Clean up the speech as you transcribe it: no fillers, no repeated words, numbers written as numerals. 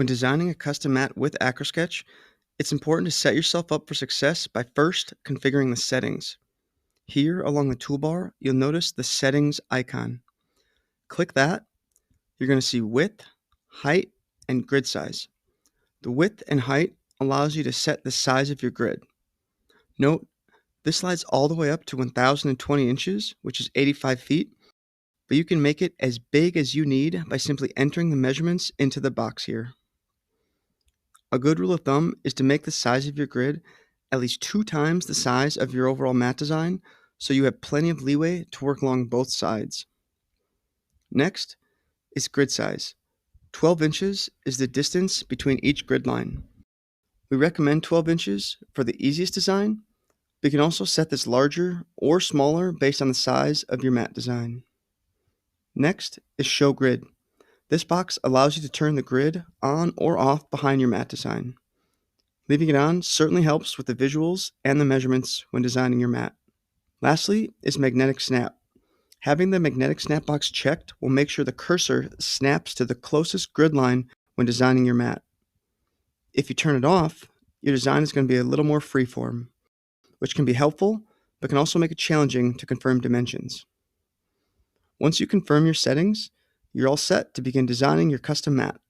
When designing a custom mat with AcroSketch, it's important to set yourself up for success by first configuring the settings. Here along the toolbar, you'll notice the settings icon. Click that. You're going to see width, height, and grid size. The width and height allows you to set the size of your grid. Note, this slides all the way up to 1020 inches, which is 85 feet, but you can make it as big as you need by simply entering the measurements into the box here. A good rule of thumb is to make the size of your grid at least 2 times the size of your overall mat design, so you have plenty of leeway to work along both sides. Next is grid size. 12 inches is the distance between each grid line. We recommend 12 inches for the easiest design, but you can also set this larger or smaller based on the size of your mat design. Next is show grid. This box allows you to turn the grid on or off behind your mat design. Leaving it on certainly helps with the visuals and the measurements when designing your mat. Lastly is magnetic snap. Having the magnetic snap box checked will make sure the cursor snaps to the closest grid line when designing your mat. If you turn it off, your design is going to be a little more freeform, which can be helpful, but can also make it challenging to confirm dimensions. Once you confirm your settings, you're all set to begin designing your custom mat.